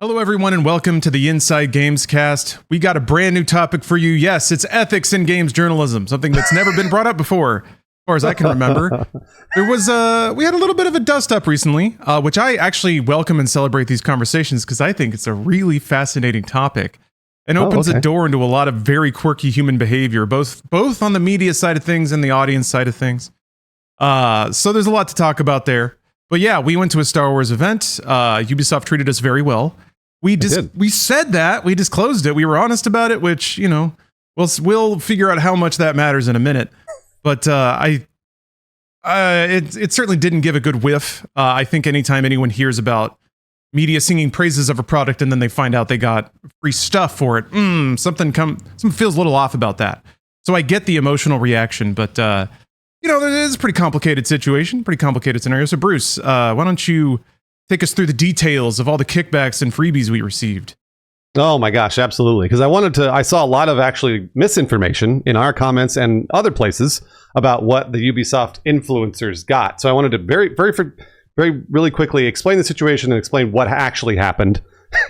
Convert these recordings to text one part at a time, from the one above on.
Hello, everyone, and welcome to the Inside Gamescast. We got a brand new topic for you. Yes, it's ethics in games journalism, something that's never been brought up before, as far as I can remember. We had a little bit of a dust up recently, which I actually welcome and celebrate these conversations because I think it's a really fascinating topic and opens a door into a lot of very quirky human behavior, both on the media side of things and the audience side of things. So there's a lot to talk about there. But yeah, we went to a Star Wars event. Ubisoft treated us very well. We said that, we disclosed it, we were honest about it, which, you know, we'll figure out how much that matters in a minute. But it certainly didn't give a good whiff. I think anytime anyone hears about media singing praises of a product and then they find out they got free stuff for it, something feels a little off about that. So I get the emotional reaction, but you know, it is a pretty complicated situation, pretty complicated scenario. So Bruce, why don't you take us through the details of all the kickbacks and freebies we received? Oh my gosh, absolutely. Because I saw a lot of actually misinformation in our comments and other places about what the Ubisoft influencers got. So I wanted to very really quickly explain the situation and explain what actually happened.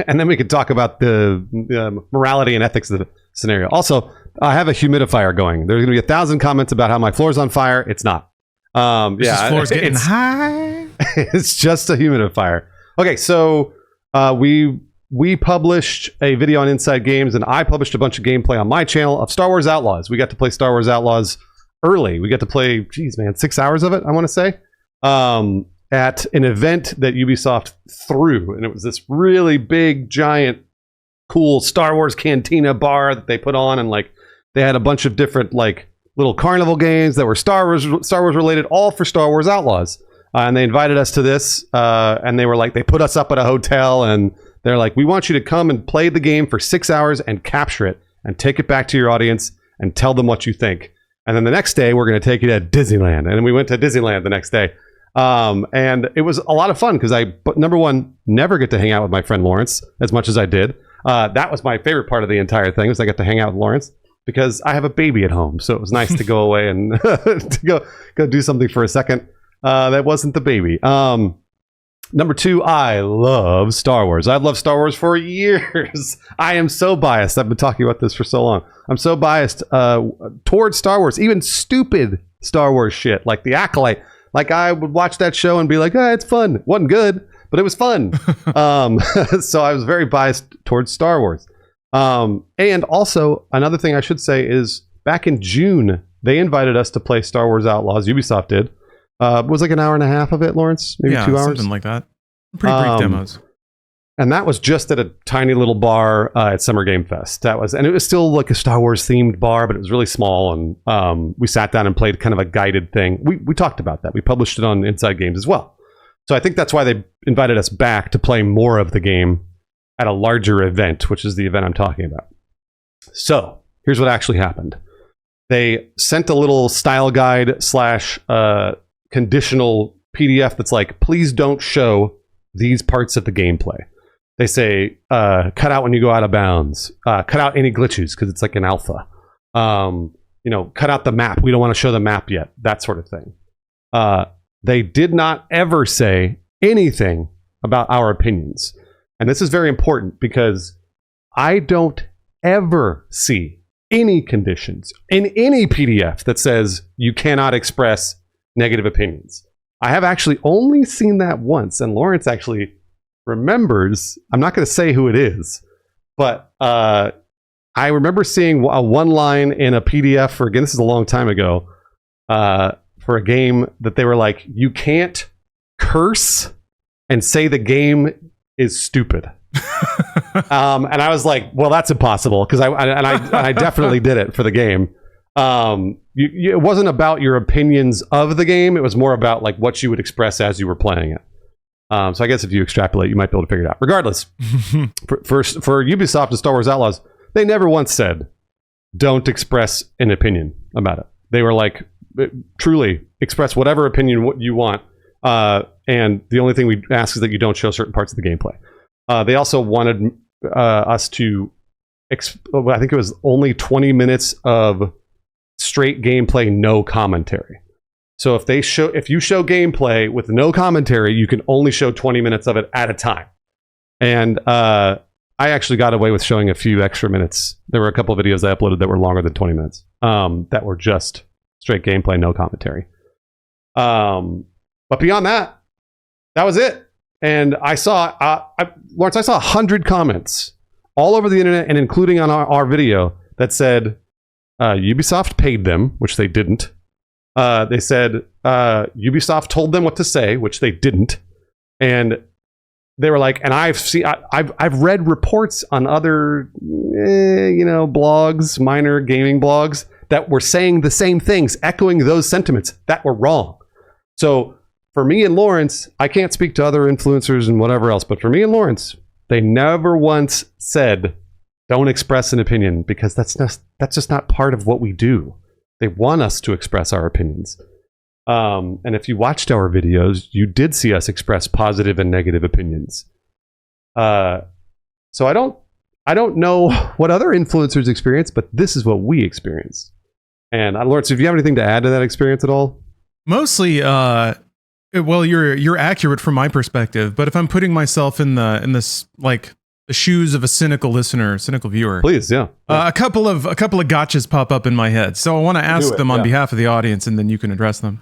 And then we could talk about the morality and ethics of the scenario. Also, I have a humidifier going. There's going to be 1,000 comments about how my floor's on fire. It's not. This floor's getting high. It's just a humidifier. Okay, so we published a video on Inside Games, and I published a bunch of gameplay on my channel of Star Wars Outlaws. We got to play Star Wars Outlaws early. We got to play, 6 hours of it, I want to say, at an event that Ubisoft threw. And it was this really big, giant, cool Star Wars Cantina bar that they put on, and like they had a bunch of different like little carnival games that were Star Wars related, all for Star Wars Outlaws. And they invited us to this, and they were like, they put us up at a hotel, and they're like, we want you to come and play the game for 6 hours and capture it and take it back to your audience and tell them what you think. And then the next day, we're going to take you to Disneyland. And we went to Disneyland the next day. And it was a lot of fun because number one, never get to hang out with my friend Lawrence as much as I did. That was my favorite part of the entire thing, was I got to hang out with Lawrence because I have a baby at home. So it was nice to go away and to go do something for a second. That wasn't the baby. Number two, I love Star Wars. I've loved Star Wars for years. I am so biased. I've been talking about this for so long. I'm so biased towards Star Wars, even stupid Star Wars shit like The Acolyte. Like I would watch that show and be like, it's fun. It wasn't good, but it was fun. So I was very biased towards Star Wars. And also, another thing I should say is back in June, they invited us to play Star Wars Outlaws. Ubisoft did. It was like an hour and a half of it, Lawrence? Maybe 2 hours? Something like that. Pretty brief demos. And that was just at a tiny little bar at Summer Game Fest. And it was still like a Star Wars themed bar, but it was really small. And we sat down and played kind of a guided thing. We talked about that. We published it on Inside Games as well. So I think that's why they invited us back to play more of the game at a larger event, which is the event I'm talking about. So here's what actually happened. They sent a little style guide / conditional PDF that's like, please don't show these parts of the gameplay. They say, cut out when you go out of bounds. Cut out any glitches because it's like an alpha. Cut out the map. We don't want to show the map yet. That sort of thing. They did not ever say anything about our opinions. And this is very important because I don't ever see any conditions in any PDF that says you cannot express negative opinions. I have actually only seen that once, and Lawrence actually remembers. I'm not going to say who it is, but I remember seeing a one line in a PDF for, again, this is a long time ago, for a game that they were like, you can't curse and say the game is stupid. And I was like, well, that's impossible, because I definitely did it for the game. It wasn't about your opinions of the game. It was more about like what you would express as you were playing it. So I guess if you extrapolate, you might be able to figure it out. Regardless, for Ubisoft and Star Wars Outlaws, they never once said, don't express an opinion about it. They were like, truly express whatever opinion you want. And the only thing we ask is that you don't show certain parts of the gameplay. They also wanted us to, I think it was only 20 minutes of straight gameplay, no commentary. So if you show gameplay with no commentary, you can only show 20 minutes of it at a time. And I actually got away with showing a few extra minutes. There were a couple of videos I uploaded that were longer than 20 minutes that were just straight gameplay, no commentary. But beyond that, that was it. And I saw, Lawrence, I saw 100 comments all over the internet and including on our video that said Ubisoft paid them, which they didn't. They said Ubisoft told them what to say, which they didn't. And they were like, and I've read reports on other, blogs, minor gaming blogs that were saying the same things, echoing those sentiments that were wrong. So for me and Lawrence, I can't speak to other influencers and whatever else, but for me and Lawrence, they never once said, don't express an opinion, because that's just not part of what we do. They want us to express our opinions. And if you watched our videos, you did see us express positive and negative opinions. So I don't know what other influencers experience, but this is what we experienced. And Lawrence, if you have anything to add to that experience at all? Mostly, well, you're accurate from my perspective, but if I'm putting myself in this like the shoes of a cynical viewer, please, yeah. A couple of gotchas pop up in my head, so I want to ask them on behalf of the audience, and then you can address them.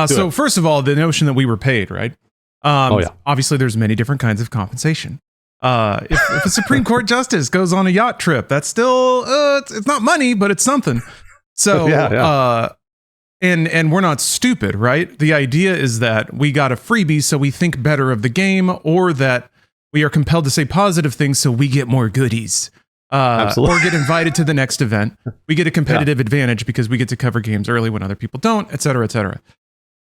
So first of all, the notion that we were paid, right? Obviously, there's many different kinds of compensation. If a Supreme Court justice goes on a yacht trip, that's still it's not money, but it's something. So and we're not stupid, right? The idea is that we got a freebie, so we think better of the game, or that we are compelled to say positive things, so we get more goodies. Or get invited to the next event. We get a competitive advantage because we get to cover games early when other people don't, et cetera, et cetera.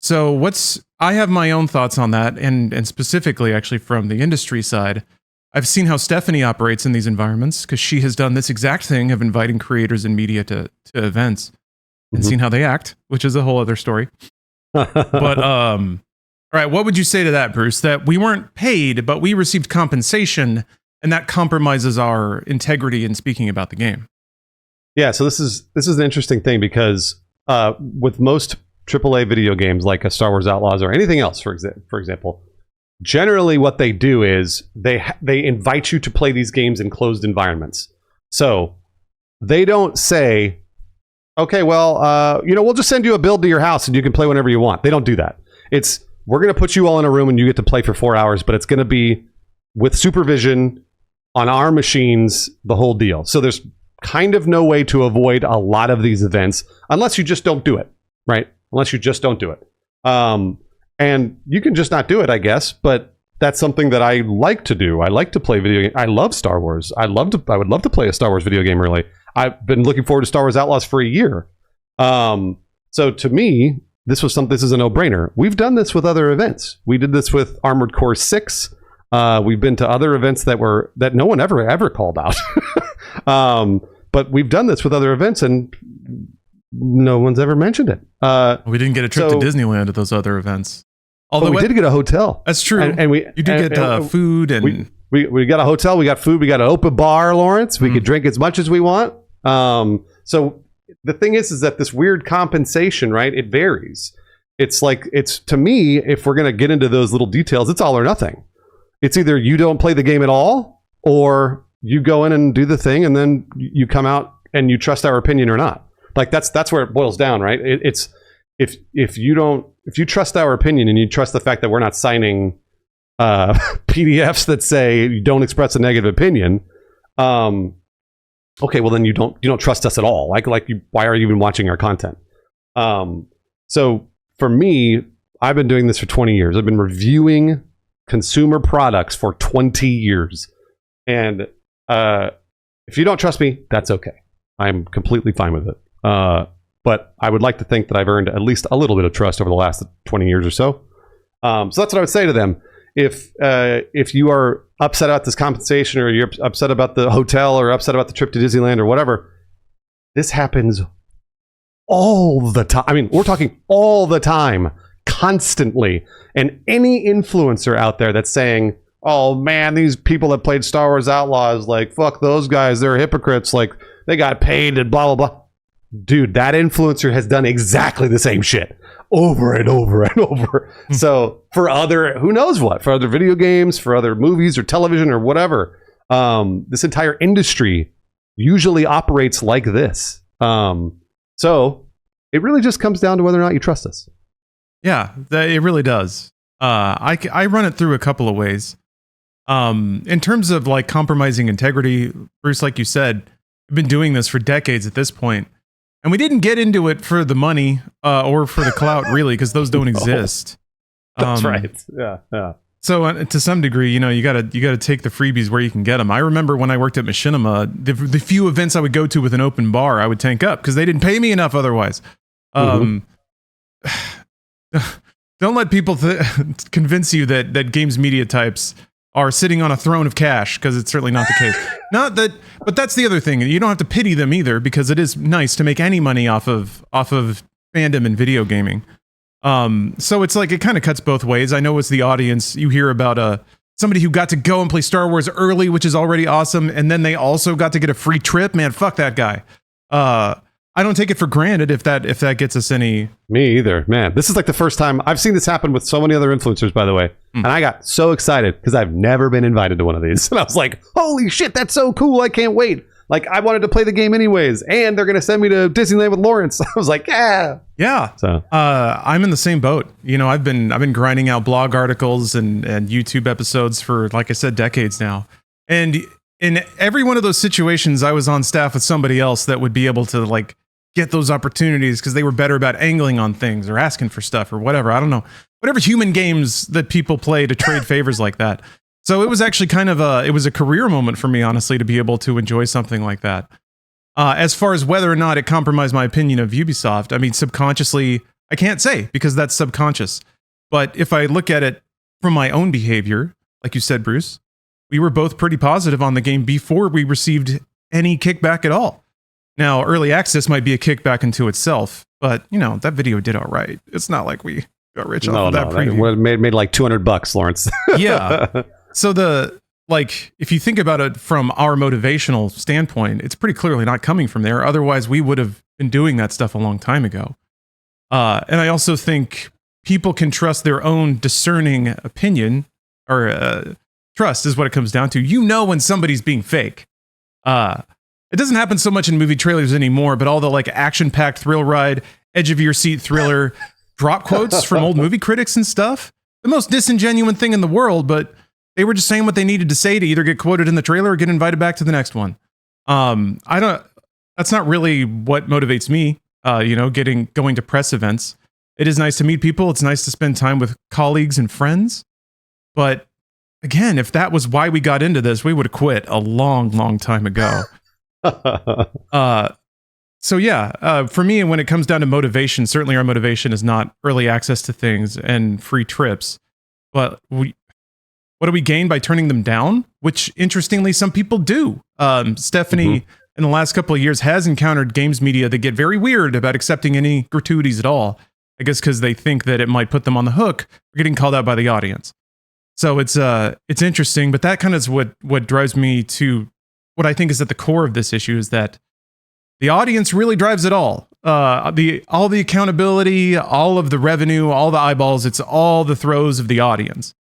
So I have my own thoughts on that, and specifically actually from the industry side. I've seen how Stephanie operates in these environments, because she has done this exact thing of inviting creators and media to events and seen how they act, which is a whole other story. But all right, what would you say to that, Bruce? That we weren't paid, but we received compensation, and that compromises our integrity in speaking about the game. Yeah, so this is an interesting thing, because with most AAA video games like a Star Wars Outlaws or anything else, for example, generally what they do is they invite you to play these games in closed environments. So they don't say, okay, well, we'll just send you a build to your house and you can play whenever you want. They don't do that. We're going to put you all in a room and you get to play for 4 hours, but it's going to be with supervision on our machines, the whole deal. So there's kind of no way to avoid a lot of these events unless you just don't do it, right? Unless you just don't do it. And you can just not do it, I guess, but that's something that I like to do. I like to play video games. I love Star Wars. I would love to play a Star Wars video game early. I've been looking forward to Star Wars Outlaws for a year. So to me, this is a no-brainer. We've done this with other events. We did this with Armored Core 6. We've been to other events that no one ever called out. But we've done this with other events, and no one's ever mentioned it. We didn't get a trip to Disneyland at those other events. Although we did get a hotel. That's true. And you did get food, and we got a hotel, we got food, we got an open bar, Lawrence. We could drink as much as we want. So the thing is that this weird compensation, right? It varies. It's to me, if we're going to get into those little details, it's all or nothing. It's either you don't play the game at all, or you go in and do the thing, and then you come out and you trust our opinion or not. Like that's where it boils down, right? It's if you trust our opinion and you trust the fact that we're not signing PDFs that say you don't express a negative opinion, okay, well then you don't trust us at all. Why are you even watching our content? So for me, I've been doing this for 20 years. I've been reviewing consumer products for 20 years, and if you don't trust me, that's okay. I'm completely fine with it. But I would like to think that I've earned at least a little bit of trust over the last 20 years or so. So that's what I would say to them. If you are upset about this compensation, or you're upset about the hotel, or upset about the trip to Disneyland, or whatever, this happens all the time. I mean, we're talking all the time, constantly. And any influencer out there that's saying, oh man, these people that played Star Wars Outlaws, like, fuck those guys, they're hypocrites, like, they got paid and blah, blah, blah. Dude, that influencer has done exactly the same shit over and over and over. So for other, who knows what, for other video games, for other movies or television or whatever, this entire industry usually operates like this. So it really just comes down to whether or not you trust us. Yeah, it really does. I run it through a couple of ways. In terms of like compromising integrity, Bruce, like you said, we've been doing this for decades at this point, and we didn't get into it for the money or for the clout, really, because those don't exist. That's right. Yeah. So to some degree, you gotta take the freebies where you can get them. I remember when I worked at Machinima, the few events I would go to with an open bar, I would tank up because they didn't pay me enough otherwise. Don't let people convince you that games media types are sitting on a throne of cash, because it's certainly not the case. Not that, but that's the other thing. You don't have to pity them either, because it is nice to make any money off of fandom and video gaming. So it's like it kind of cuts both ways. I know as the audience, you hear about somebody who got to go and play Star Wars early, which is already awesome, and then they also got to get a free trip. Man, fuck that guy. I don't take it for granted if that gets us any. Me either, man. This is like the first time I've seen this happen with so many other influencers, by the way. And I got so excited because I've never been invited to one of these. And I was like, holy shit, that's so cool. I can't wait. Like, I wanted to play the game anyways, and they're going to send me to Disneyland with Lawrence. I was like, yeah. So I'm in the same boat. I've been grinding out blog articles and YouTube episodes for, like I said, decades now. And in every one of those situations, I was on staff with somebody else that would be able to like get those opportunities because they were better about angling on things or asking for stuff or whatever. I don't know. Whatever human games that people play to trade favors like that. So it was actually kind of a career moment for me, honestly, to be able to enjoy something like that. As far as whether or not it compromised my opinion of Ubisoft, I mean, subconsciously, I can't say because that's subconscious. But if I look at it from my own behavior, like you said, Bruce, we were both pretty positive on the game before we received any kickback at all. Now, early access might be a kickback into itself, but, that video did all right. It's not like we got rich off of that preview. It made like $200, Lawrence. Yeah. So if you think about it from our motivational standpoint, it's pretty clearly not coming from there. Otherwise, we would have been doing that stuff a long time ago. And I also think people can trust their own discerning opinion, or trust is what it comes down to. When somebody's being fake. It doesn't happen so much in movie trailers anymore, but all the like action-packed thrill ride, edge of your seat thriller, drop quotes from old movie critics and stuff. The most disingenuous thing in the world, but they were just saying what they needed to say to either get quoted in the trailer or get invited back to the next one. That's not really what motivates me, going to press events. It is nice to meet people. It's nice to spend time with colleagues and friends. But again, if that was why we got into this, we would have quit a long, long time ago. For me, when it comes down to motivation, certainly our motivation is not early access to things and free trips, but what do we gain by turning them down? Which, interestingly, some people do. Stephanie, in the last couple of years, has encountered games media that get very weird about accepting any gratuities at all. I guess because they think that it might put them on the hook for getting called out by the audience. So it's interesting, but that kind of is what drives me to what I think is at the core of this issue, is that the audience really drives it all. All the accountability, all of the revenue, all the eyeballs, it's all the throws of the audience.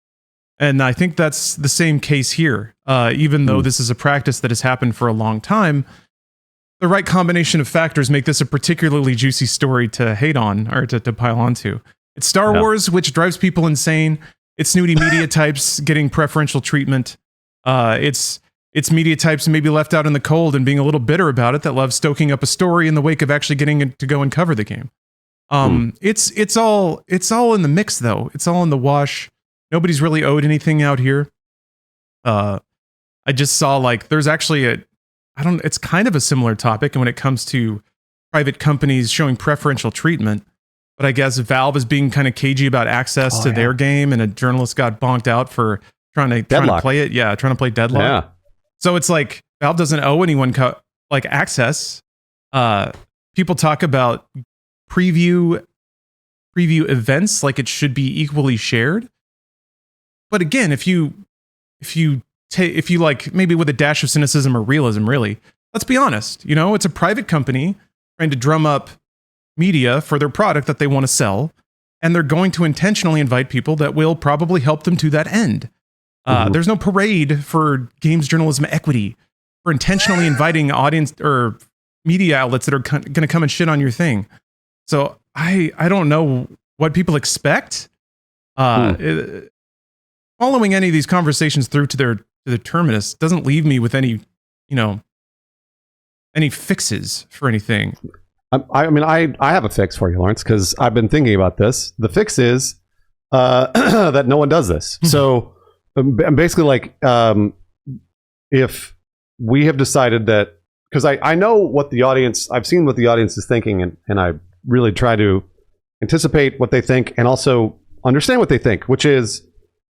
And I think that's the same case here. Even though this is a practice that has happened for a long time, the right combination of factors make this a particularly juicy story to hate on, or to pile onto. It's Star Wars, which drives people insane. It's snooty media types getting preferential treatment. It's media types maybe left out in the cold and being a little bitter about it, that love stoking up a story in the wake of actually getting to go and cover the game. It's all in the mix, though. It's all in the wash. Nobody's really owed anything out here. I just saw there's actually it's kind of a similar topic, and when it comes to private companies showing preferential treatment, but I guess Valve is being kind of cagey about access to their game, and a journalist got bonked out for trying to play it. Yeah, trying to play Deadlock. Yeah. So it's like Valve doesn't owe anyone access. People talk about preview events like it should be equally shared. But again, if you maybe with a dash of cynicism or realism, really, let's be honest. It's a private company trying to drum up media for their product that they want to sell. and they're going to intentionally invite people that will probably help them to that end. There's no parade for games journalism equity, for intentionally inviting audience or media outlets that are going to come and shit on your thing. So I don't know what people expect. Following any of these conversations through to their terminus doesn't leave me with any fixes for anything. I mean, I have a fix for you, Lawrence, because I've been thinking about this. The fix is that no one does this. So I'm basically like, if we have decided that, because I know what the audience, I've seen what the audience is thinking, and I really try to anticipate what they think and also understand what they think, which is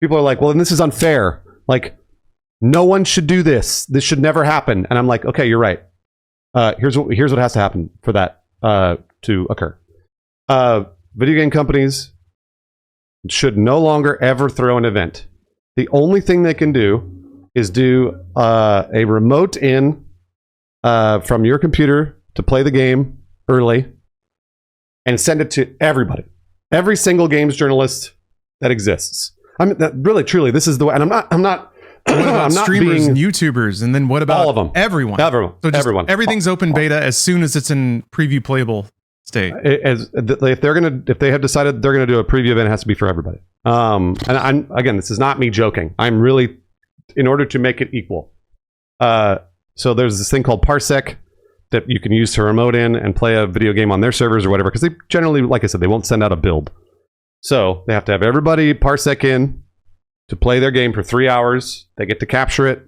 people are like, well, then this is unfair. Like, no one should do this. This should never happen. And I'm like, okay, you're right. Here's what has to happen for that to occur. Video game companies should no longer ever throw an event. The only thing they can do is do a remote in from your computer to play the game early and send it to everybody, every single games journalist that exists. I mean, that really, truly, this is the way. And I'm not. What about streamers and YouTubers? And then what about all of them? Everyone. So everyone. Everything's open beta as soon as it's in preview playable state. If they have decided they're gonna do a preview event, it has to be for everybody. And again, this is not me joking. I'm really, in order to make it equal. So there's this thing called Parsec that you can use to remote in and play a video game on their servers or whatever. Because they generally, like I said, they won't send out a build. So they have to have everybody Parsec in to play their game for 3 hours. They get to capture it.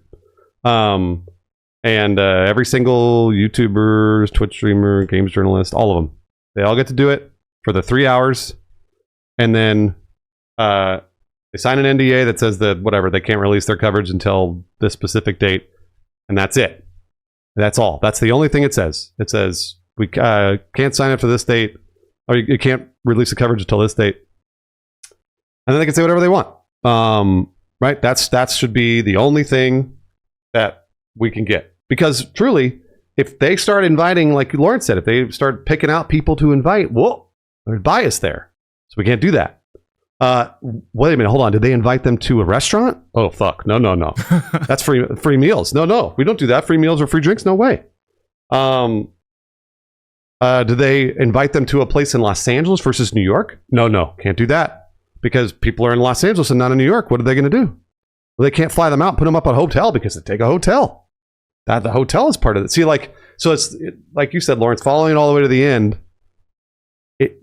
And every single YouTuber, Twitch streamer, games journalist, all of them, they all get to do it for the 3 hours. And then they sign an NDA that says that whatever, they can't release their coverage until this specific date. And that's it. That's all. That's the only thing it says. It says we can't sign up to this date, or you can't release the coverage until this date. And then they can say whatever they want. Right? That should be the only thing that we can get. Because truly, if they start inviting, like Lawrence said, if they start picking out people to invite, well, there's bias there. So we can't do that. Wait a minute, hold on. Did they invite them to a restaurant? Oh, fuck. No. That's free meals. No. We don't do that. Free meals or free drinks? No way. Did they invite them to a place in Los Angeles versus New York? No. Can't do that. Because people are in Los Angeles and not in New York. What are they going to do? Well, they can't fly them out and put them up at a hotel because they take a hotel. That the hotel is part of it. See, so it's like you said, Lawrence, following it all the way to the end, it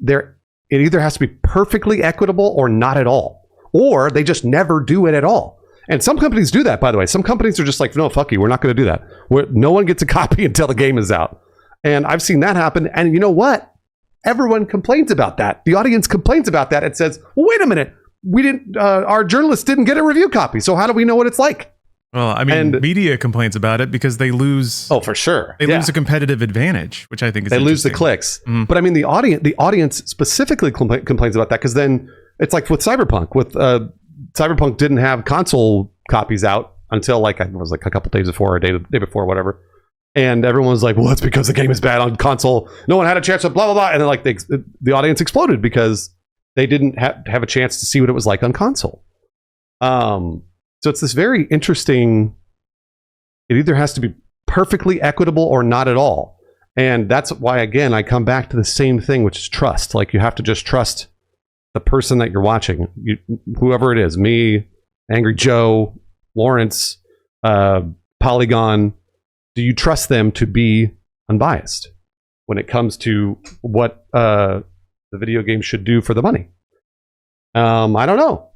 either has to be perfectly equitable or not at all. Or they just never do it at all. And some companies do that, by the way. Some companies are just like, no, fuck you, we're not going to do that. No one gets a copy until the game is out. And I've seen that happen. And you know what? Everyone complains about that. The audience complains about that. It says, well, wait a minute. Our journalists didn't get a review copy. So how do we know what it's like? Well, I mean, media complains about it because they lose. Oh, for sure. They lose a competitive advantage, which I think is they lose the clicks. Mm-hmm. But I mean, the audience specifically complains about that because then it's like with Cyberpunk. Cyberpunk didn't have console copies out until it was a couple days before or day before, whatever. And everyone was like, well, that's because the game is bad on console. No one had a chance to blah, blah, blah. And then the audience exploded because they didn't have a chance to see what it was like on console. So it's this very interesting, it either has to be perfectly equitable or not at all. And that's why, again, I come back to the same thing, which is trust. Like, you have to just trust the person that you're watching, whoever it is, me, Angry Joe, Lawrence, Polygon. Do you trust them to be unbiased when it comes to what the video game should do for the money? I don't know.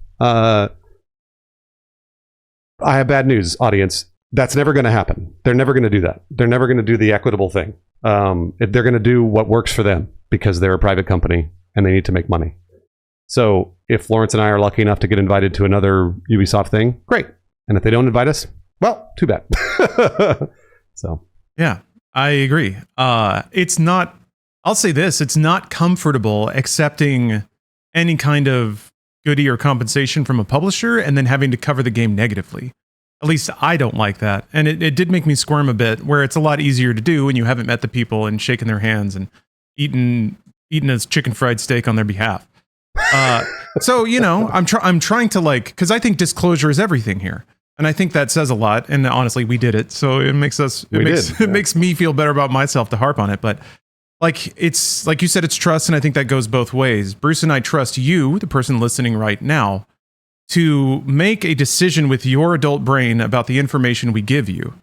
I have bad news, audience. That's never going to happen. They're never going to do that. They're never going to do the equitable thing. They're going to do what works for them because they're a private company and they need to make money. So if Lawrence and I are lucky enough to get invited to another Ubisoft thing, great. And if they don't invite us, well, too bad. So yeah, I agree. It's not. I'll say this: it's not comfortable accepting any kind of goodie or compensation from a publisher and then having to cover the game negatively. At least I don't like that. And it did make me squirm a bit, where it's a lot easier to do when you haven't met the people and shaken their hands and eaten a chicken fried steak on their behalf. So I'm trying to because I think disclosure is everything here, and I think that says a lot. And honestly, we did it, so it makes me feel better about myself to harp on it. But it's like you said, it's trust, and I think that goes both ways. Bruce and I trust you, the person listening right now, to make a decision with your adult brain about the information we give you,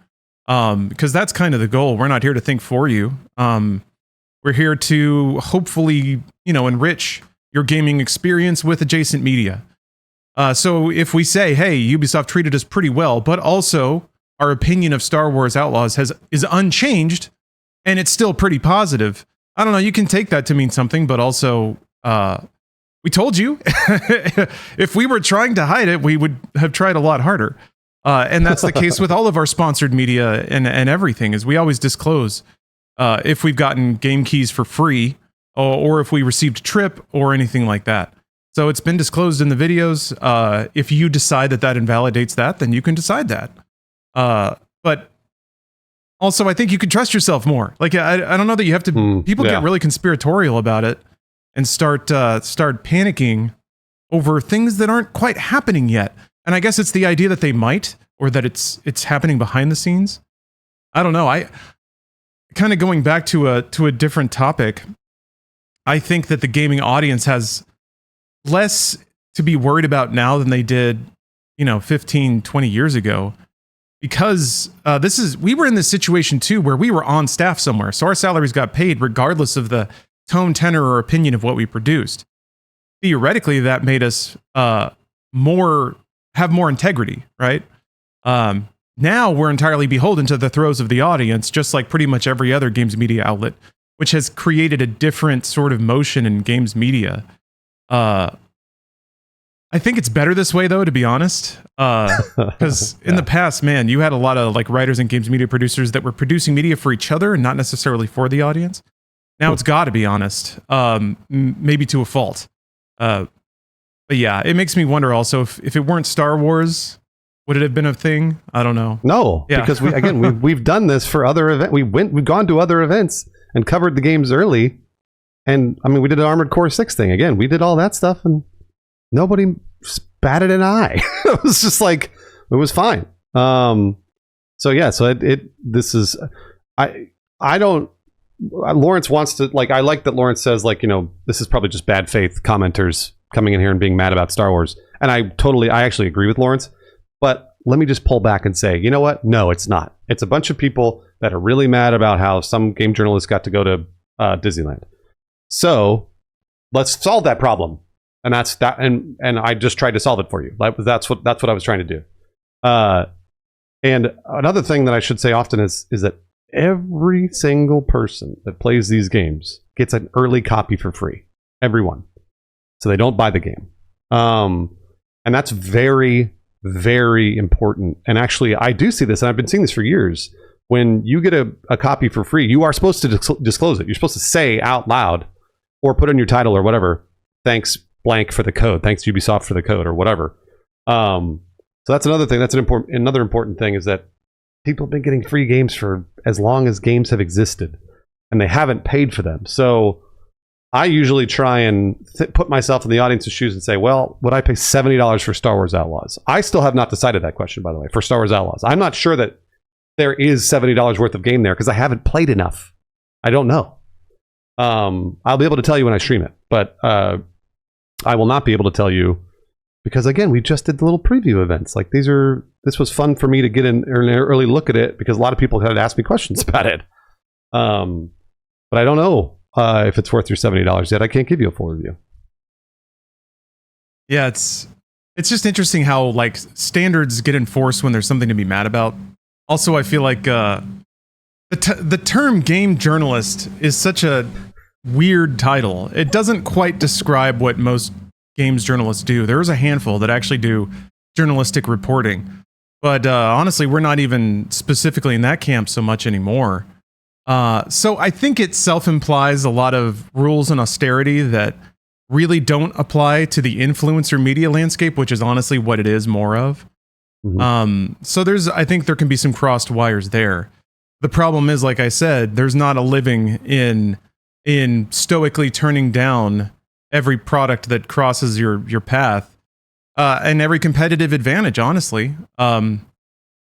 because that's kind of the goal. We're not here to think for you. We're here to hopefully enrich your gaming experience with adjacent media. So if we say, hey, Ubisoft treated us pretty well, but also our opinion of Star Wars Outlaws is unchanged, and it's still pretty positive, I don't know, you can take that to mean something, but also, we told you. If we were trying to hide it, we would have tried a lot harder. And that's the case with all of our sponsored media and everything, is we always disclose if we've gotten game keys for free, or if we received a trip or anything like that. So it's been disclosed in the videos. If you decide that invalidates that, then you can decide that. But also, I think you could trust yourself more. I don't know that you have to. People get really conspiratorial about it and start panicking over things that aren't quite happening yet. And I guess it's the idea that they might, or that it's happening behind the scenes. I don't know. I kind of going back to a different topic. I think that the gaming audience has less to be worried about now than they did, 15, 20 years ago. Because we were in this situation too, where we were on staff somewhere. So our salaries got paid regardless of the tone, tenor, or opinion of what we produced. Theoretically, that made us have more integrity, right? Now we're entirely beholden to the throes of the audience, just like pretty much every other games media outlet, which has created a different sort of motion in games media. I think it's better this way, though, to be honest, because in the past, man, you had a lot of writers and games media producers that were producing media for each other and not necessarily for the audience. Now it's got to be honest, maybe to a fault. But yeah, it makes me wonder also if it weren't Star Wars, would it have been a thing? I don't know. No, because we've done this for other events. We've gone to other events and covered the games early. And I mean, we did an Armored Core 6 thing. Again, we did all that stuff and nobody batted an eye. It was just it was fine. Lawrence wants to, I like that Lawrence says, this is probably just bad faith commenters coming in here and being mad about Star Wars. And I actually agree with Lawrence. But let me just pull back and say, you know what? No, it's not. It's a bunch of people that are really mad about how some game journalists got to go to Disneyland. So let's solve that problem. And that's that. And I just tried to solve it for you. That's what I was trying to do. And another thing that I should say often is that every single person that plays these games gets an early copy for free. Everyone. So they don't buy the game. And that's very, very important. And actually, I do see this, and I've been seeing this for years. When you get a copy for free, you are supposed to disclose it. You're supposed to say out loud or put in your title or whatever, thanks blank for the code, thanks Ubisoft for the code or whatever. So that's another thing. That's another important thing is that people have been getting free games for as long as games have existed, and they haven't paid for them. So I usually try and put myself in the audience's shoes and say, well, would I pay $70 for Star Wars Outlaws? I still have not decided that question, by the way, for Star Wars Outlaws. I'm not sure that there is $70 worth of game there because I haven't played enough. I don't know. I'll be able to tell you when I stream it, but I will not be able to tell you because, again, we just did the little preview events. This was fun for me to get an early look at it because a lot of people had asked me questions about it. But I don't know if it's worth your $70 yet. I can't give you a full review. Yeah, it's just interesting how standards get enforced when there's something to be mad about. Also, I feel like the term game journalist is such a weird title. It doesn't quite describe what most games journalists do. There's a handful that actually do journalistic reporting. But honestly, we're not even specifically in that camp so much anymore. So I think it self-implies a lot of rules and austerity that really don't apply to the influencer media landscape, which is honestly what it is more of. Mm-hmm. So I think there can be some crossed wires there. The problem is, like I said, there's not a living in stoically turning down every product that crosses your path, and every competitive advantage, honestly.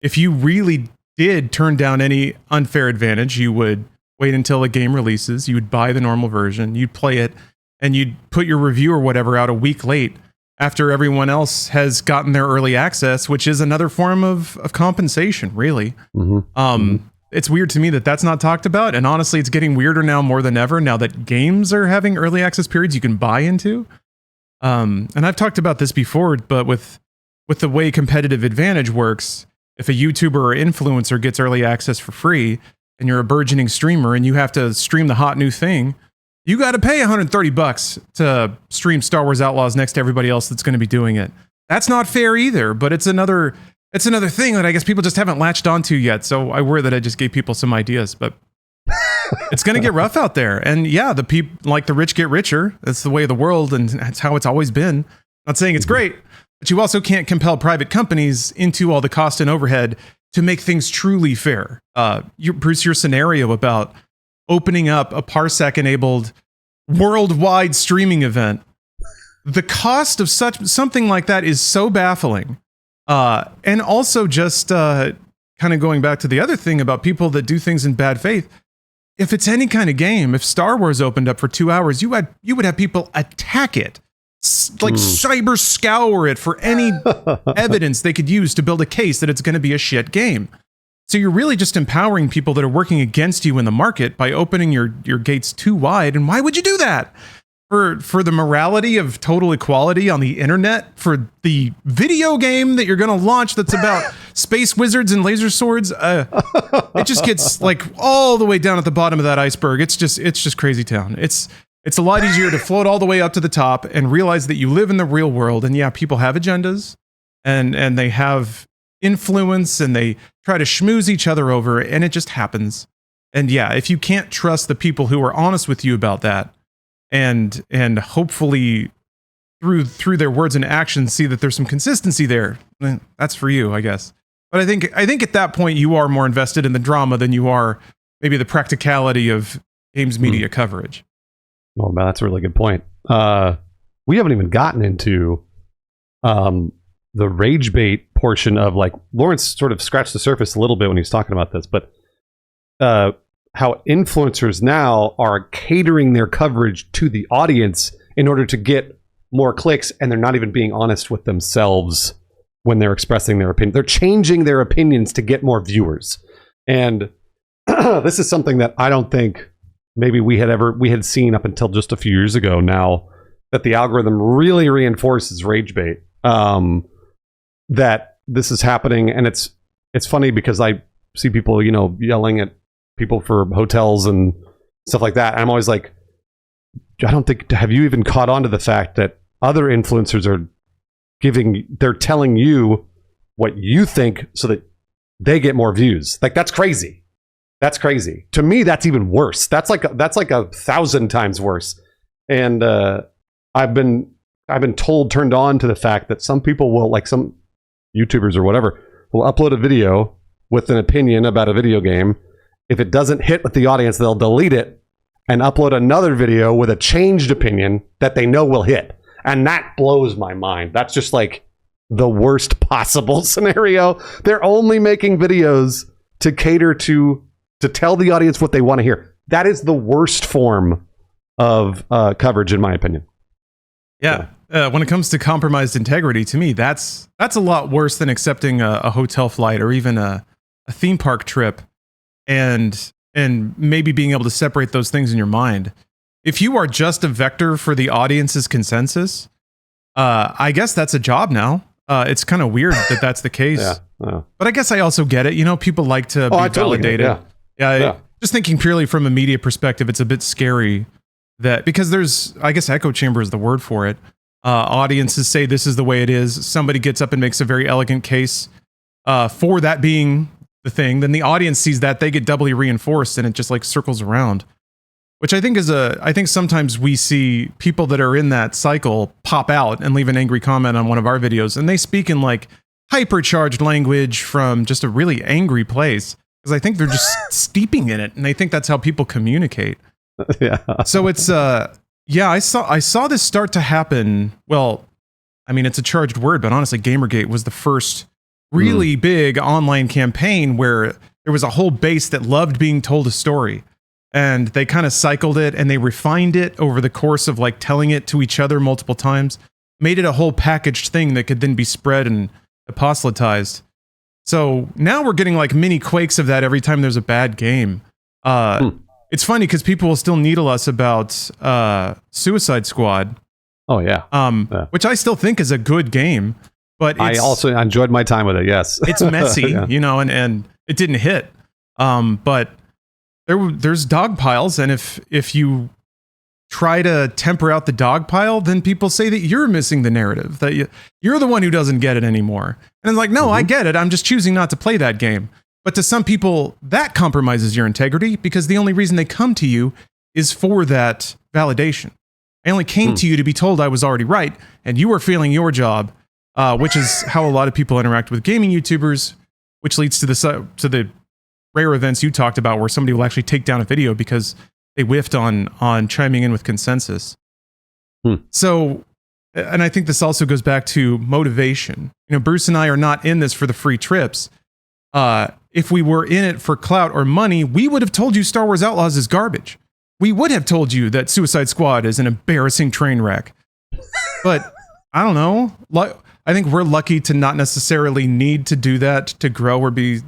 If you really did turn down any unfair advantage, you would wait until a game releases, you would buy the normal version, you'd play it, and you'd put your review or whatever out a week late after everyone else has gotten their early access, which is another form of compensation, really. It's weird to me that that's not talked about, and honestly, it's getting weirder now more than ever, now that games are having early access periods you can buy into. And I've talked about this before, but with the way competitive advantage works, if a YouTuber or influencer gets early access for free, and you're a burgeoning streamer and you have to stream the hot new thing, you got to pay $130 to stream Star Wars Outlaws next to everybody else that's going to be doing it. That's not fair either, but it's another thing that I guess people just haven't latched onto yet. So I worry that I just gave people some ideas, but it's going to get rough out there. And yeah, the people, like the rich get richer. That's the way of the world, and that's how it's always been. Not saying it's great, but you also can't compel private companies into all the cost and overhead to make things truly fair. Bruce, your scenario about opening up a Parsec-enabled worldwide streaming event, the cost of something like that is so baffling. And also just kind of going back to the other thing about people that do things in bad faith. If it's any kind of game, if Star Wars opened up for 2 hours, you would have people attack it, cyber scour it for any evidence they could use to build a case that it's going to be a shit game. So you're really just empowering people that are working against you in the market by opening your gates too wide. And why would you do that? For the morality of total equality on the internet, for the video game that you're going to launch that's about space wizards and laser swords, it just gets like all the way down at the bottom of that iceberg. It's just crazy town. It's a lot easier to float all the way up to the top and realize that you live in the real world. And yeah, people have agendas and they have influence and they try to schmooze each other over, and it just happens. And yeah, if you can't trust the people who are honest with you about that, and hopefully through their words and actions see that there's some consistency there, that's for you, I guess. But I think at that point you are more invested in the drama than you are maybe the practicality of games media coverage. Oh man, that's a really good point. We haven't even gotten into the rage bait portion of, like, Lawrence sort of scratched the surface a little bit when he was talking about this, but how influencers now are catering their coverage to the audience in order to get more clicks, and they're not even being honest with themselves when they're expressing their opinion. They're changing their opinions to get more viewers. And this is something that I don't think maybe we had seen up until just a few years ago now, that the algorithm really reinforces rage bait. That this is happening, and it's funny because I see people, yelling at people for hotels and stuff like that. I'm always like, have you even caught on to the fact that other influencers they're telling you what you think so that they get more views? Like, that's crazy. That's crazy. To me, that's even worse. That's like 1,000 times worse. And I've been turned on to the fact that some people will, like some YouTubers or whatever, will upload a video with an opinion about a video game. If it doesn't hit with the audience, they'll delete it and upload another video with a changed opinion that they know will hit. And that blows my mind. That's just like the worst possible scenario. They're only making videos to cater to tell the audience what they want to hear. That is the worst form of coverage, in my opinion. Yeah. When it comes to compromised integrity, to me, that's a lot worse than accepting a hotel flight or even a theme park trip and maybe being able to separate those things in your mind. If you are just a vector for the audience's consensus, I guess that's a job now. It's kind of weird that that's the case. Yeah. But I guess I also get it. People like to be validated. Yeah. Just thinking purely from a media perspective, it's a bit scary that, because there's, I guess, echo chamber is the word for it. Audiences say this is the way it is. Somebody gets up and makes a very elegant case for that being the thing. Then the audience sees that, they get doubly reinforced, and it just like circles around. Which I think I think sometimes we see people that are in that cycle pop out and leave an angry comment on one of our videos, and they speak in like hypercharged language from just a really angry place, because I think they're just steeping in it, and they think that's how people communicate. Yeah. So it's Yeah, I saw this start to happen. Well, I mean, it's a charged word, but honestly, Gamergate was the first really big online campaign where there was a whole base that loved being told a story. And they kind of cycled it and they refined it over the course of like telling it to each other multiple times, made it a whole packaged thing that could then be spread and apostolatized. So now we're getting like mini quakes of that every time there's a bad game. It's funny because people will still needle us about Suicide Squad. Oh yeah. Which I still think is a good game, but I also enjoyed my time with it. Yes, it's messy, Yeah. and it didn't hit. But there's dog piles, and if you try to temper out the dog pile, then people say that you're missing the narrative, that you're the one who doesn't get it anymore. And it's like, no, I get it. I'm just choosing not to play that game. But to some people, that compromises your integrity because the only reason they come to you is for that validation. I only came to you to be told I was already right, and you were failing your job, which is how a lot of people interact with gaming YouTubers, which leads to the rare events you talked about where somebody will actually take down a video because they whiffed on chiming in with consensus. So, and I think this also goes back to motivation. Bruce and I are not in this for the free trips. If we were in it for clout or money, we would have told you Star Wars Outlaws is garbage. We would have told you that Suicide Squad is an embarrassing train wreck. But I don't know. I think we're lucky to not necessarily need to do that to grow or be,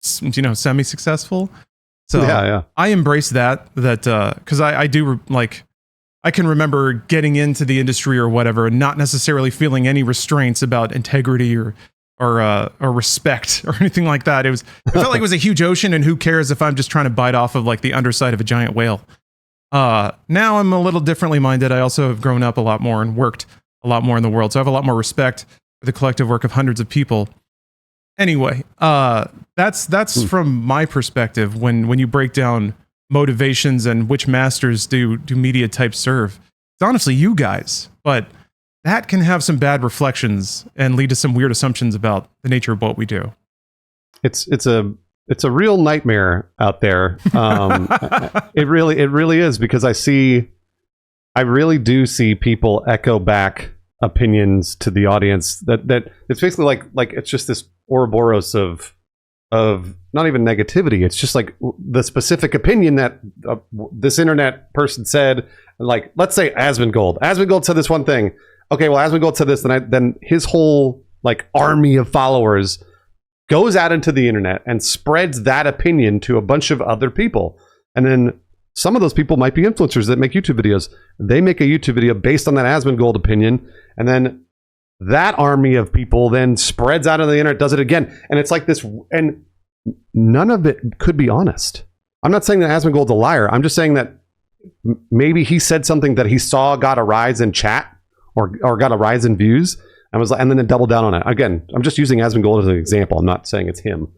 semi-successful. So yeah. I embrace that because I do like, I can remember getting into the industry or whatever and not necessarily feeling any restraints about integrity or respect or anything like that. It felt like it was a huge ocean, and who cares if I'm just trying to bite off of like the underside of a giant whale. Now I'm a little differently minded. I also have grown up a lot more and worked a lot more in the world, so I have a lot more respect for the collective work of hundreds of people. Anyway, that's from my perspective when you break down motivations and which masters do media types serve. It's honestly you guys, but that can have some bad reflections and lead to some weird assumptions about the nature of what we do. It's a real nightmare out there. It really is, because I really do see people echo back opinions to the audience that it's basically like it's just this Ouroboros of not even negativity. It's just like the specific opinion that this internet person said. Like, let's say Asmongold said this one thing. Okay, well, Asmongold said this, then his whole like army of followers goes out into the internet and spreads that opinion to a bunch of other people. And then some of those people might be influencers that make YouTube videos. They make a YouTube video based on that Asmongold opinion, and then that army of people then spreads out on the internet, does it again. And it's like this, and none of it could be honest. I'm not saying that Asmongold's a liar. I'm just saying that maybe he said something that he saw got a rise in chat or got a rise in views, and then doubled down on it. Again, I'm just using Asmongold as an example. I'm not saying it's him.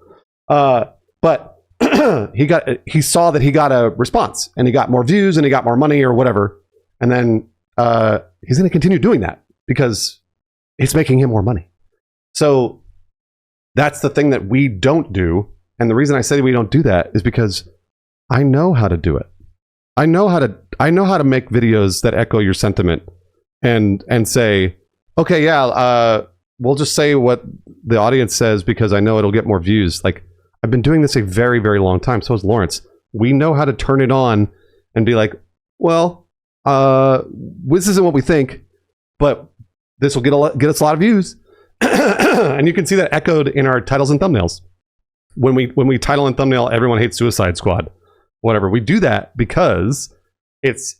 But he saw that he got a response, and he got more views, and he got more money or whatever. And then he's going to continue doing that because it's making him more money. So that's the thing that we don't do. And the reason I say we don't do that is because I know how to do it. I know how to make videos that echo your sentiment and say, okay, yeah, we'll just say what the audience says because I know it'll get more views. Like, I've been doing this a very, very long time. So has Lawrence. We know how to turn it on and be like, well, this isn't what we think, but this will get us a lot of views. And you can see that echoed in our titles and thumbnails. When we title and thumbnail, everyone hates Suicide Squad, whatever. We do that because it's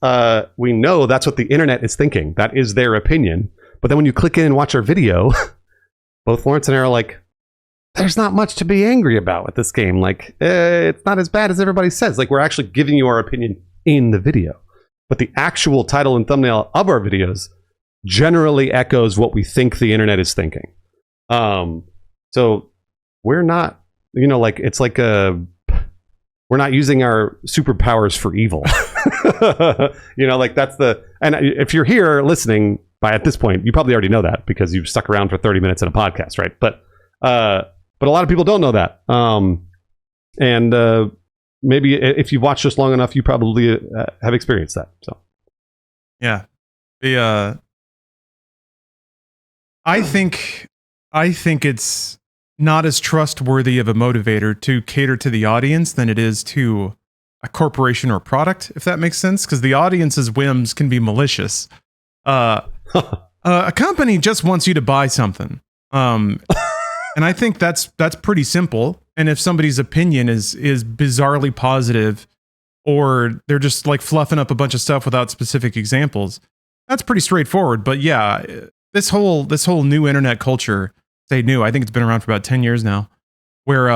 we know that's what the internet is thinking. That is their opinion. But then when you click in and watch our video, both Lawrence and I are like, there's not much to be angry about with this game. Like, it's not as bad as everybody says. Like, we're actually giving you our opinion in the video. But the actual title and thumbnail of our videos generally echoes what we think the internet is thinking. So we're not, it's like we're not using our superpowers for evil. That's and if you're here listening at this point, you probably already know that because you've stuck around for 30 minutes in a podcast, right? But a lot of people don't know that. And maybe if you've watched us long enough, you probably have experienced that. So Yeah. The I think it's not as trustworthy of a motivator to cater to the audience than it is to a corporation or product, if that makes sense, because the audience's whims can be malicious. A company just wants you to buy something. And I think that's pretty simple. And if somebody's opinion is bizarrely positive, or they're just like fluffing up a bunch of stuff without specific examples, that's pretty straightforward. But yeah, this whole new internet culture, say new, I think it's been around for about 10 years now, where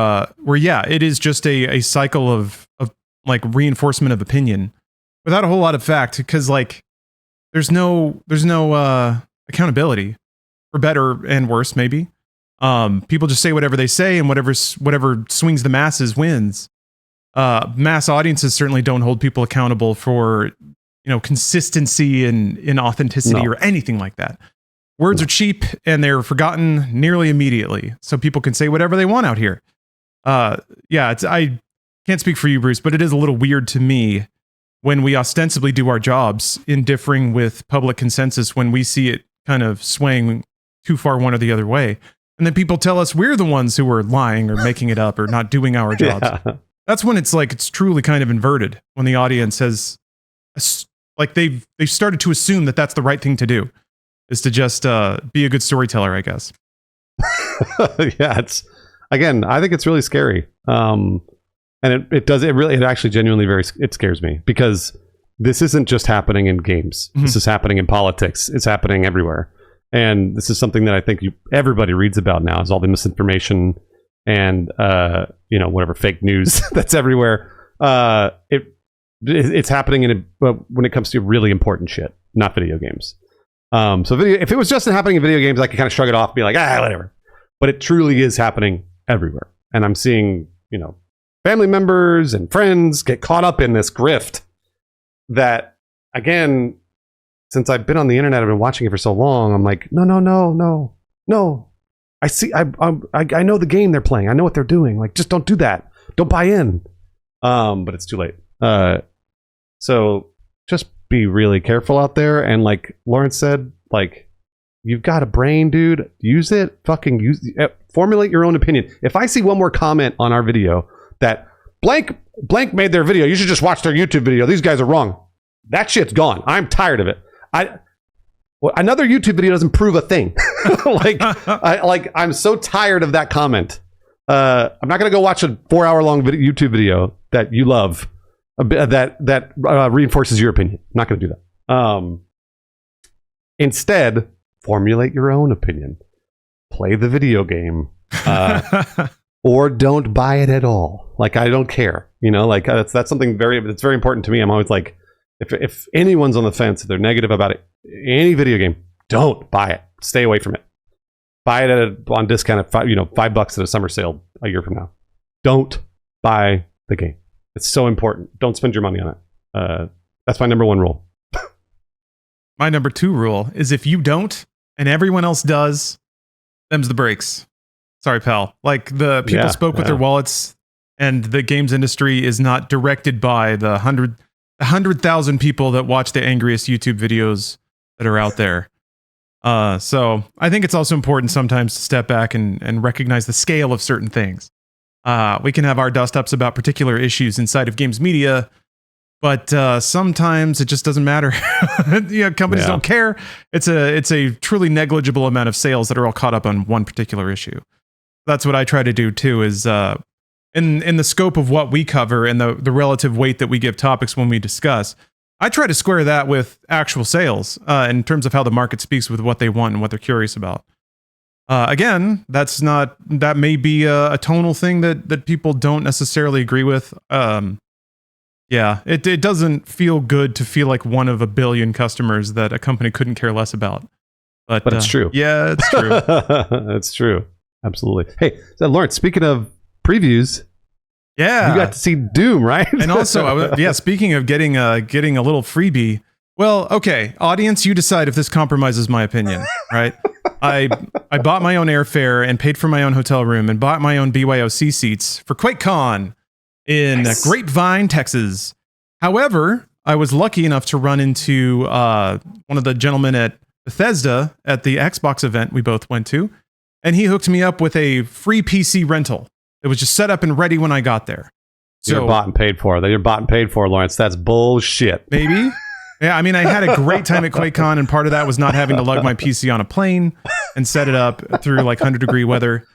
yeah, it is just a cycle of like reinforcement of opinion without a whole lot of fact, because like there's no accountability, for better and worse maybe. People just say whatever they say, and whatever swings the masses wins. Mass audiences certainly don't hold people accountable for, consistency and in authenticity or anything like that. Words are cheap and they're forgotten nearly immediately, so people can say whatever they want out here. Yeah, I can't speak for you, Bruce, but it is a little weird to me when we ostensibly do our jobs in differing with public consensus, when we see it kind of swaying too far one or the other way. And then people tell us we're the ones who are lying or making it up or not doing our jobs. Yeah. That's when it's truly kind of inverted, when the audience has, like, they've started to assume that that's the right thing to do, is to just be a good storyteller, I guess. Yeah, I think it's really scary. And it actually genuinely it scares me, because this isn't just happening in games. Mm-hmm. This is happening in politics. It's happening everywhere. And this is something that I think everybody reads about now, is all the misinformation and, whatever fake news that's everywhere. It's happening when it comes to really important shit, not video games. If it was just happening in video games, I could kind of shrug it off and be like, whatever. But it truly is happening everywhere. And I'm seeing, family members and friends get caught up in this grift that, again, since I've been on the internet, I've been watching it for so long, I'm like, no. I see, I know the game they're playing. I know what they're doing. Like, just don't do that. Don't buy in. But it's too late. So just be really careful out there. And like Lawrence said, like, you've got a brain, dude. Use it. Fucking formulate your own opinion. If I see one more comment on our video that blank made their video, you should just watch their YouTube video, these guys are wrong, that shit's gone. I'm tired of it. Another YouTube video doesn't prove a thing. I'm so tired of that comment. I'm not going to go watch a 4-hour-long YouTube video that you love that reinforces your opinion. I'm not going to do that. Instead, formulate your own opinion. Play the video game. Or don't buy it at all. Like, I don't care. That's something that's very important to me. I'm always like, if anyone's on the fence, if they're negative about it, any video game, don't buy it. Stay away from it. Buy it on discount at $5 at a summer sale a year from now. Don't buy the game. It's so important. Don't spend your money on it. That's my number one rule. My number 2 rule is, if you don't and everyone else does, them's the breaks. Sorry, pal. Like, the people spoke with their wallets, and the games industry is not directed by the 100,000 people that watch the angriest YouTube videos that are out there. So I think it's also important sometimes to step back and recognize the scale of certain things. We can have our dust-ups about particular issues inside of games media, but sometimes it just doesn't matter. Companies don't care. It's a truly negligible amount of sales that are all caught up on one particular issue. That's what I try to do too, is in the scope of what we cover and the relative weight that we give topics when we discuss, I try to square that with actual sales in terms of how the market speaks with what they want and what they're curious about. Again, that may be a tonal thing that people don't necessarily agree with. It doesn't feel good to feel like one of a billion customers that a company couldn't care less about. But it's true. Yeah, it's true. It's true. Absolutely. Hey, so Lawrence, speaking of previews, you got to see Doom, right? And also, speaking of getting a little freebie. Well, okay, audience, you decide if this compromises my opinion, right? I bought my own airfare and paid for my own hotel room and bought my own BYOC seats for QuakeCon in Grapevine, Texas. However, I was lucky enough to run into one of the gentlemen at Bethesda at the Xbox event we both went to, and he hooked me up with a free PC rental. It was just set up and ready when I got there. So you're bought and paid for. You're bought and paid for, Lawrence. That's bullshit. Maybe. Yeah, I mean, I had a great time at QuakeCon, and part of that was not having to lug my PC on a plane and set it up through like 100-degree weather.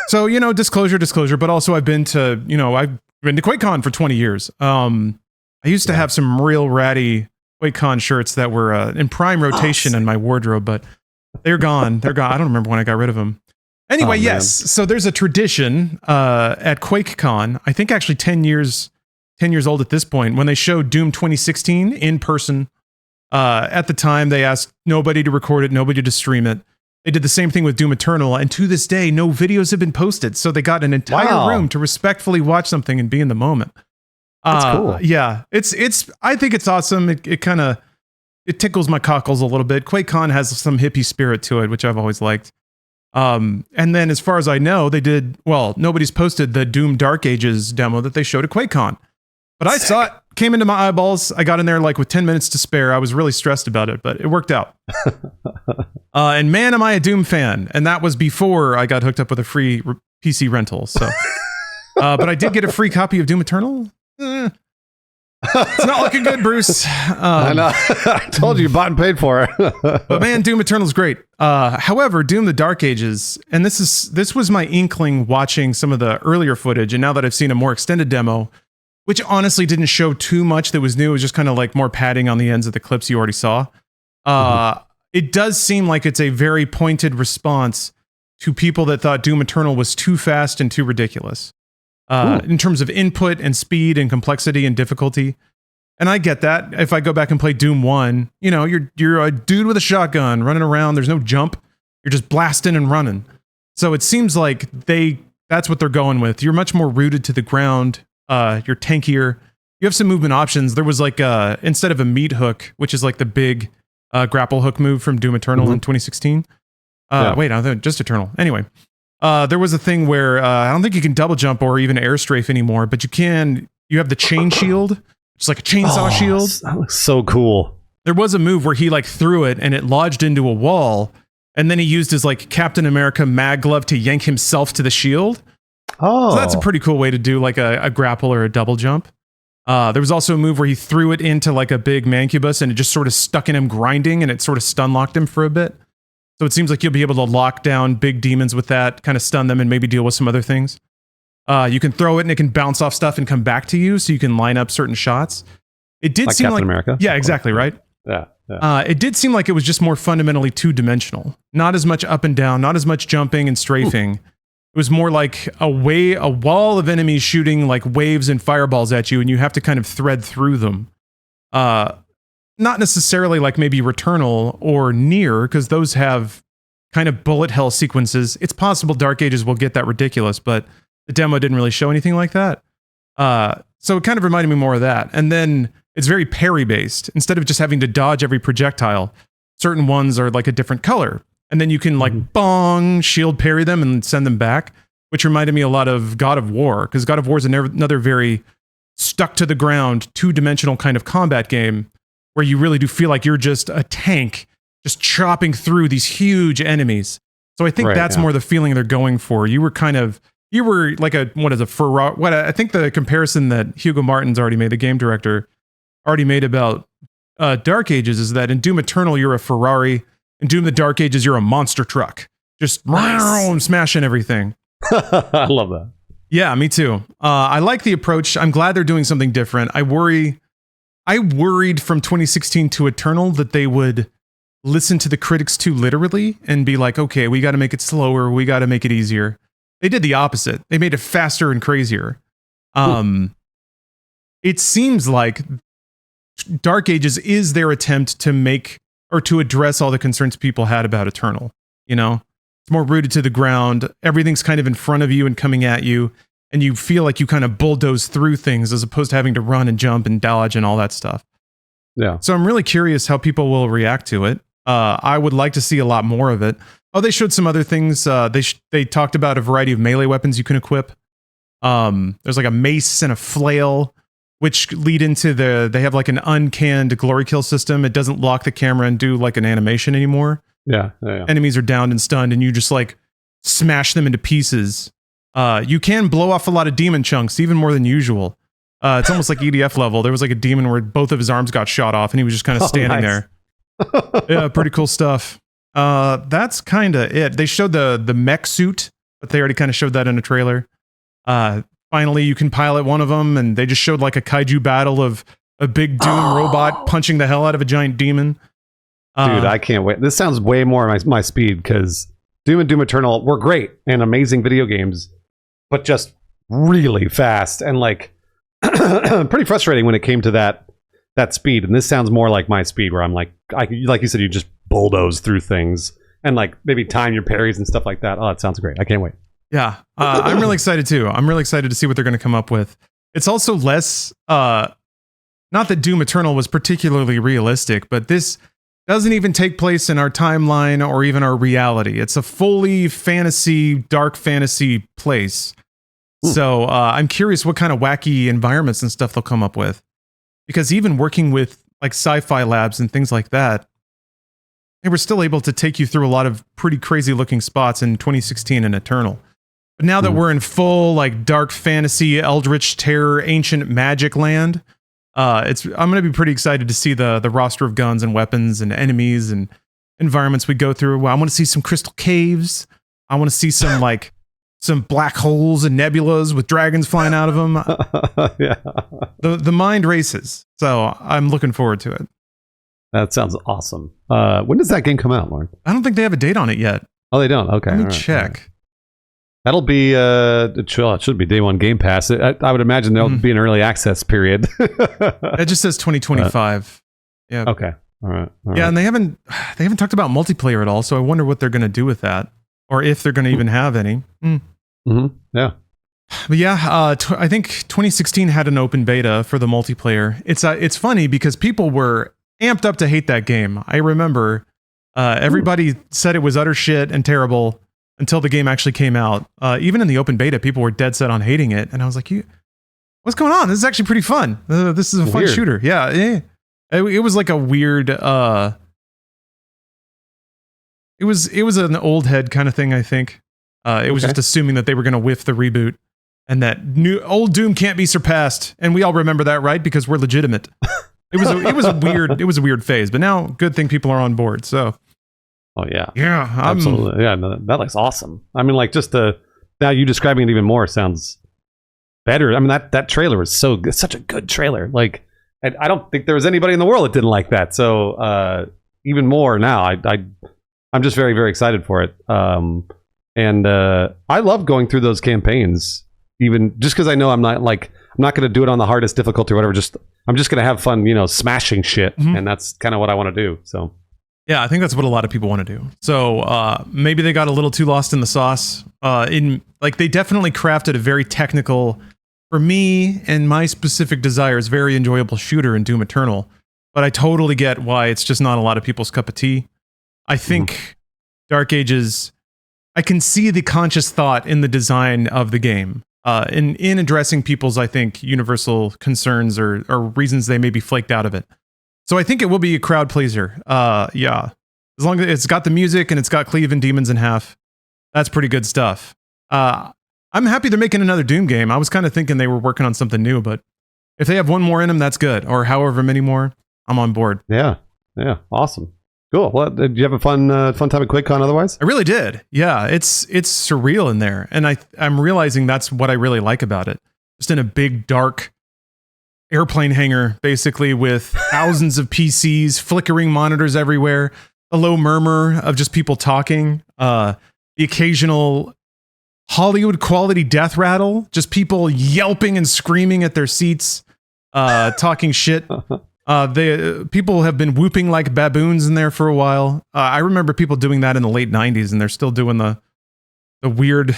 So, disclosure, but also I've been to QuakeCon for 20 years. I used to have some real ratty QuakeCon shirts that were in prime rotation in my wardrobe, but they're gone. I don't remember when I got rid of them. Anyway, yes. So there's a tradition at QuakeCon, I think actually 10 years old at this point, when they showed Doom 2016 in person. At the time, they asked nobody to record it, nobody to stream it. They did the same thing with Doom Eternal, and to this day, no videos have been posted. So they got an entire room to respectfully watch something and be in the moment. That's cool. Yeah, it's. I think it's awesome. It kind of tickles my cockles a little bit. QuakeCon has some hippie spirit to it, which I've always liked. And then, as far as I know, nobody's posted the Doom Dark Ages demo that they showed at QuakeCon. But I saw it, came into my eyeballs. I got in there like with 10 minutes to spare. I was really stressed about it, but it worked out. And man, am I a Doom fan. And that was before I got hooked up with a free PC rental. So, but I did get a free copy of Doom Eternal. It's not looking good, Bruce. I know. I told you bought and paid for it. But man, Doom Eternal's great. However, Doom the Dark Ages, and this was my inkling watching some of the earlier footage, and now that I've seen a more extended demo, which honestly didn't show too much that was new. It was just kind of like more padding on the ends of the clips you already saw. It does seem like it's a very pointed response to people that thought Doom Eternal was too fast and too ridiculous in terms of input and speed and complexity and difficulty. And I get that. If I go back and play Doom 1, you're a dude with a shotgun running around. There's no jump. You're just blasting and running. So it seems like that's what they're going with. You're much more rooted to the ground. You're tankier. You have some movement options. There was like instead of a meat hook, which is like the big grapple hook move from Doom Eternal in 2016. Wait, I thought just Eternal. Anyway, there was a thing where I don't think you can double jump or even air strafe anymore, but you have the chain shield, which is like a chainsaw shield. That looks so cool. There was a move where he like threw it and it lodged into a wall, and then he used his like Captain America mag glove to yank himself to the shield. So that's a pretty cool way to do like a grapple or a double jump. There was also a move where he threw it into like a big mancubus and it just sort of stuck in him grinding, and it sort of stun locked him for a bit. So it seems like you'll be able to lock down big demons with that, kind of stun them and maybe deal with some other things. You can throw it and it can bounce off stuff and come back to you, so you can line up certain shots. It did like seem Captain like America. Yeah, exactly, right? Yeah. It did seem like it was just more fundamentally two-dimensional. Not as much up and down, not as much jumping and strafing. It was more like a wall of enemies shooting like waves and fireballs at you, and you have to kind of thread through them. Not necessarily like maybe Returnal or Nier, because those have kind of bullet hell sequences. It's possible Dark Ages will get that ridiculous, but the demo didn't really show anything like that. So it kind of reminded me more of that. And then it's very parry-based. Instead of just having to dodge every projectile, certain ones are like a different color. And then you can like bong, shield parry them and send them back, which reminded me a lot of God of War, because God of War is another very stuck to the ground, two-dimensional kind of combat game where you really do feel like you're just a tank, just chopping through these huge enemies. So I think that's more the feeling they're going for. You were like a Ferrari. I think the comparison that Hugo Martin's already made, the game director, already made about Dark Ages is that in Doom Eternal, you're a Ferrari. In Doom the Dark Ages, you're a monster truck. Just smashing everything. I love that. Yeah, me too. I like the approach. I'm glad they're doing something different. I worried from 2016 to Eternal that they would listen to the critics too literally and be like, okay, we got to make it slower. We got to make it easier. They did the opposite. They made it faster and crazier. It seems like Dark Ages is their attempt to make or to address all the concerns people had about Eternal. It's more rooted to the ground. Everything's kind of in front of you and coming at you, and you feel like you kind of bulldoze through things as opposed to having to run and jump and dodge and all that stuff. Yeah. So I'm really curious how people will react to it. I would like to see a lot more of it. Oh, they showed some other things. They talked about a variety of melee weapons you can equip. There's like a mace and a flail, which lead into they have like an uncanned glory kill system. It doesn't lock the camera and do like an animation anymore. Yeah. Enemies are downed and stunned, and you just like smash them into pieces. You can blow off a lot of demon chunks, even more than usual. It's almost like EDF level. There was like a demon where both of his arms got shot off, and he was just kind of standing there. Yeah, pretty cool stuff. That's kind of it. They showed the mech suit, but they already kind of showed that in a trailer. Finally, you can pilot one of them, and they just showed like a kaiju battle of a big Doom robot punching the hell out of a giant demon. Dude, I can't wait. This sounds way more my speed, because Doom and Doom Eternal were great and amazing video games, but just really fast and like pretty frustrating when it came to that speed. And this sounds more like my speed, where I'm like you said, you just bulldoze through things and like maybe time your parries and stuff like that. Oh, that sounds great. I can't wait. Yeah, I'm really excited too. I'm really excited to see what they're going to come up with. It's also less, not that Doom Eternal was particularly realistic, but this doesn't even take place in our timeline or even our reality. It's a fully dark fantasy place. So I'm curious what kind of wacky environments and stuff they'll come up with. Because even working with like sci-fi labs and things like that, they were still able to take you through a lot of pretty crazy looking spots in 2016 and Eternal. But now that we're in full like dark fantasy, eldritch terror, ancient magic land, I'm going to be pretty excited to see the roster of guns and weapons and enemies and environments we go through. Well, I want to see some crystal caves. I want to see some like some black holes and nebulas with dragons flying out of them. Yeah. The mind races. So I'm looking forward to it. That sounds awesome. When does that game come out, Lauren? I don't think they have a date on it yet. Oh, they don't? Okay. Let me check. Right. That'll be, it should be day one Game Pass. I would imagine there'll be an early access period. It just says 2025. Yeah. Okay. All right. Yeah, and they haven't talked about multiplayer at all, so I wonder what they're going to do with that, or if they're going to even have any. Yeah. But yeah, I think 2016 had an open beta for the multiplayer. It's funny because people were amped up to hate that game. I remember everybody said it was utter shit and terrible until the game actually came out. Even in the open beta, people were dead set on hating it, and I was like, what's going on? This is actually pretty fun. This is a fun shooter. Yeah. It was like a weird. It was an old head kind of thing. I think it was just assuming that they were going to whiff the reboot, and that old Doom can't be surpassed. And we all remember that, right? Because we're legitimate. It was a weird phase, but now good thing people are on board. So. Oh yeah. Yeah. Absolutely. Yeah. No, that looks awesome. I mean, like just now you describing it even more sounds better. I mean, that trailer was such a good trailer. Like, I don't think there was anybody in the world that didn't like that. So even more now, I'm just very, very excited for it. And I love going through those campaigns, even just because I know I'm not going to do it on the hardest difficulty or whatever. I'm just going to have fun, smashing shit, and that's kind of what I want to do. So. Yeah, I think that's what a lot of people want to do. So maybe they got a little too lost in the sauce. They definitely crafted a very technical, for me and my specific desires, very enjoyable shooter in Doom Eternal. But I totally get why it's just not a lot of people's cup of tea. I think Dark Ages, I can see the conscious thought in the design of the game, in addressing people's, I think, universal concerns or reasons they may be flaked out of it. So I think it will be a crowd pleaser. Yeah. As long as it's got the music and it's got cleaving demons in half, that's pretty good stuff. I'm happy they're making another Doom game. I was kind of thinking they were working on something new, but if they have one more in them, that's good. Or however many more, I'm on board. Yeah. Yeah. Awesome. Cool. Well, did you have a fun time at QuakeCon otherwise? I really did. Yeah. It's surreal in there. And I'm realizing that's what I really like about it. Just in a big, dark airplane hangar, basically, with thousands of PCs, flickering monitors everywhere, a low murmur of just people talking, the occasional Hollywood quality death rattle, just people yelping and screaming at their seats, talking shit. People have been whooping like baboons in there for a while. I remember people doing that in the late 90s, and they're still doing the weird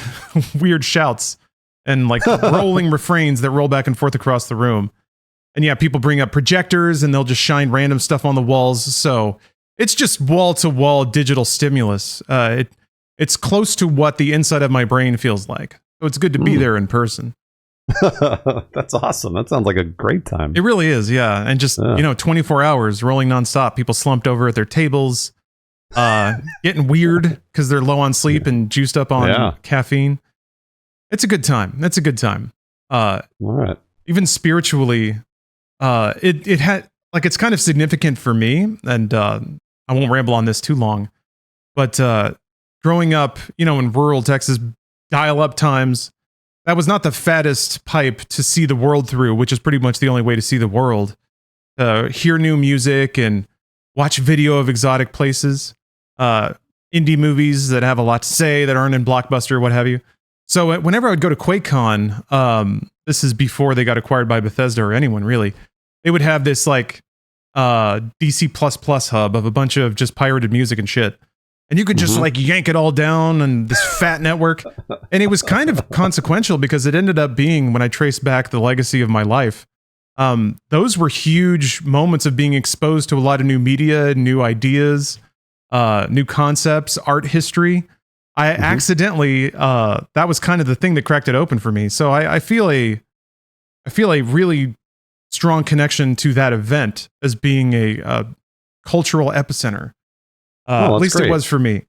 weird shouts and like rolling refrains that roll back and forth across the room. And yeah, people bring up projectors and they'll just shine random stuff on the walls. So it's just wall-to-wall digital stimulus. It's close to what the inside of my brain feels like. So it's good to be there in person. That's awesome. That sounds like a great time. It really is, yeah. And just 24 hours rolling nonstop. People slumped over at their tables, getting weird because they're low on sleep and juiced up on caffeine. It's a good time. That's a good time. All right. Even spiritually, it had like it's kind of significant for me, and I won't ramble on this too long. But growing up, in rural Texas, dial-up times, that was not the fattest pipe to see the world through, which is pretty much the only way to see the world. Hear new music and watch video of exotic places, indie movies that have a lot to say that aren't in Blockbuster, what have you. So whenever I would go to QuakeCon, this is before they got acquired by Bethesda or anyone really, they would have this like DC++ hub of a bunch of just pirated music and shit. And you could just like yank it all down on this fat network. And it was kind of consequential because it ended up being, when I trace back the legacy of my life, those were huge moments of being exposed to a lot of new media, new ideas, new concepts, art history. I accidentally, that was kind of the thing that cracked it open for me. So I feel a really strong connection to that event as being a cultural epicenter. At least great. It was for me.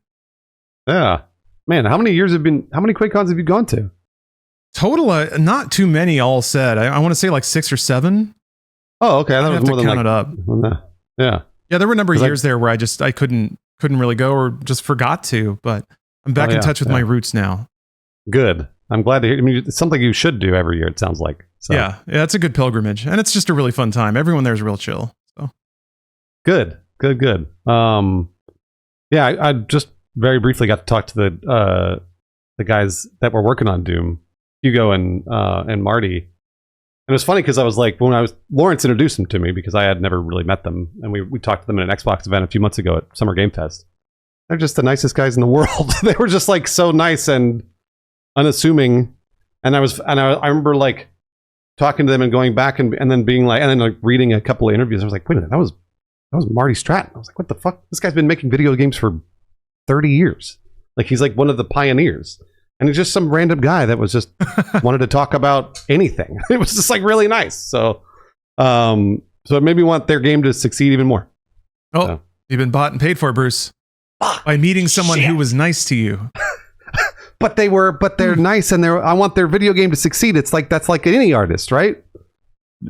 Yeah, man. How many QuakeCons have you gone to? Total, not too many. All said, I want to say like 6 or 7. Oh, okay. That was more than count it up. Yeah. There were a number of years there where I couldn't really go or just forgot to. But I'm back in touch with my roots now. Good. I'm glad to hear. I mean, it's something you should do every year. It sounds like. So. Yeah, it's a good pilgrimage, and it's just a really fun time. Everyone there is real chill. So good. Yeah, I just very briefly got to talk to the guys that were working on Doom, Hugo and Marty. And it was funny because I was like, Lawrence introduced them to me because I had never really met them, and we talked to them at an Xbox event a few months ago at Summer Game Fest. They're just the nicest guys in the world. They were just like so nice and unassuming, and I remember like talking to them and going back and then being like, and then like reading a couple of interviews. I was like, wait a minute, that was Marty Stratton. I was like, what the fuck? This guy's been making video games for 30 years. Like, he's like one of the pioneers. And he's just some random guy that was just wanted to talk about anything. It was just like really nice. So it made me want their game to succeed even more. Oh, you've been bought and paid for, Bruce. By meeting someone who was nice to you. But they're nice, and I want their video game to succeed. It's like, that's like any artist, right?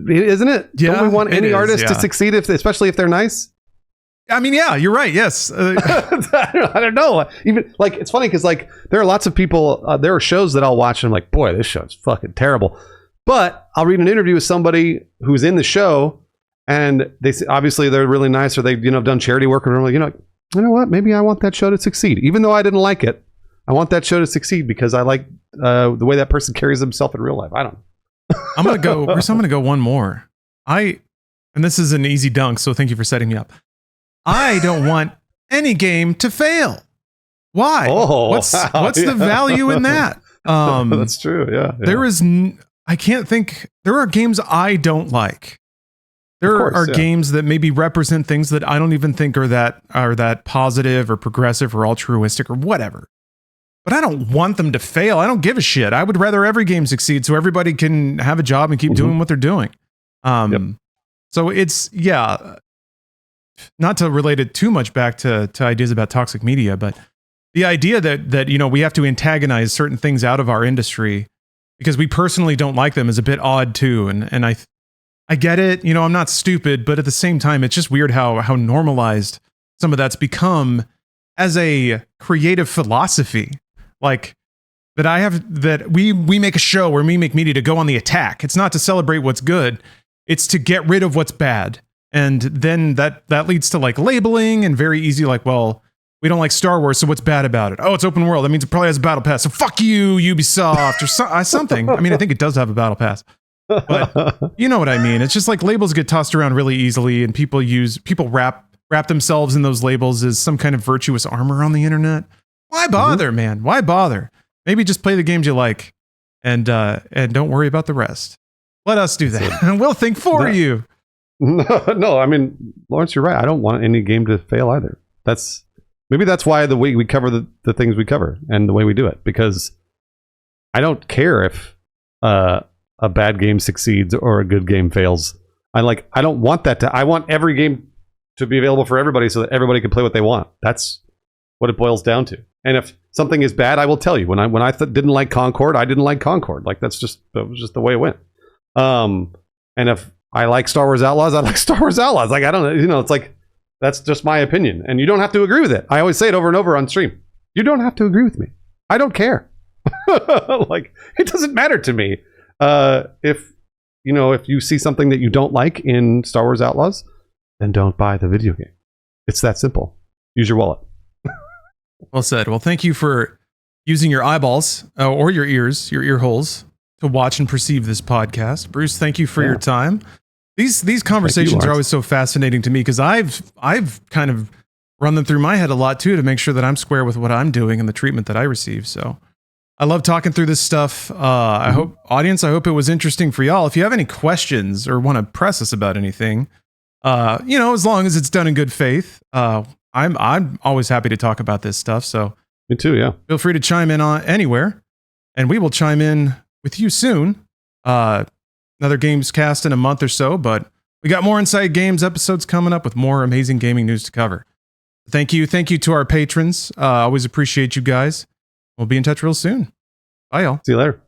Isn't it? Yeah, don't we want any artist to succeed, especially if they're nice? I mean, yeah, you're right. Yes. I don't know. Even like, it's funny because like there are lots of people. There are shows that I'll watch and I'm like, boy, this show's fucking terrible. But I'll read an interview with somebody who's in the show, and they obviously they're really nice, or they've done charity work, and I'm like, you know what? Maybe I want that show to succeed, even though I didn't like it. I want that show to succeed because I like the way that person carries himself in real life. I don't know. I'm gonna go one more. And this is an easy dunk, so thank you for setting me up. I don't want any game to fail. Why? What's the value in that? That's true. Yeah. I can't think. There are games I don't like. There are games that maybe represent things that I don't even think are that positive or progressive or altruistic or whatever. But I don't want them to fail. I don't give a shit. I would rather every game succeed so everybody can have a job and keep doing what they're doing. So it's, not to relate it too much back to ideas about toxic media, but the idea that we have to antagonize certain things out of our industry because we personally don't like them is a bit odd too. And I get it. I'm not stupid, but at the same time, it's just weird how normalized some of that's become as a creative philosophy. Like that we make a show where we make media to go on the attack. It's not to celebrate what's good. It's to get rid of what's bad. And then that leads to like labeling and very easy, like, well, we don't like Star Wars, so what's bad about it? Oh, it's open world. That means it probably has a battle pass. So fuck you, Ubisoft, or something. I mean, I think it does have a battle pass. But you know what I mean? It's just like labels get tossed around really easily, and people wrap themselves in those labels as some kind of virtuous armor on the internet. Why bother, man? Why bother? Maybe just play the games you like and don't worry about the rest. Let us do that. And we'll think for you. No, I mean, Lawrence, you're right. I don't want any game to fail either. Maybe that's why the way we cover the things we cover and the way we do it, because I don't care if a bad game succeeds or a good game fails. I don't want that I want every game to be available for everybody so that everybody can play what they want. That's what it boils down to. And if something is bad, I will tell you. When I didn't like Concord, I didn't like Concord. That was just the way it went. And if I like Star Wars Outlaws, I like Star Wars Outlaws. I don't know, it's like, that's just my opinion. And you don't have to agree with it. I always say it over and over on stream. You don't have to agree with me. I don't care. It doesn't matter to me. If you see something that you don't like in Star Wars Outlaws, then don't buy the video game. It's that simple. Use your wallet. Well said. Well, thank you for using your eyeballs or your ears, your ear holes, to watch and perceive this podcast. Bruce, thank you for your time. These conversations are always so fascinating to me because I've kind of run them through my head a lot too to make sure that I'm square with what I'm doing and the treatment that I receive. So I love talking through this stuff. I hope it was interesting for y'all. If you have any questions or want to press us about anything, as long as it's done in good faith, I'm always happy to talk about this stuff. So me too. Yeah. Feel free to chime in on anywhere, and we will chime in with you soon. Another Gamescast in a month or so, but we got more Inside Games episodes coming up with more amazing gaming news to cover. Thank you to our patrons. Always appreciate you guys. We'll be in touch real soon. Bye, y'all. See you later.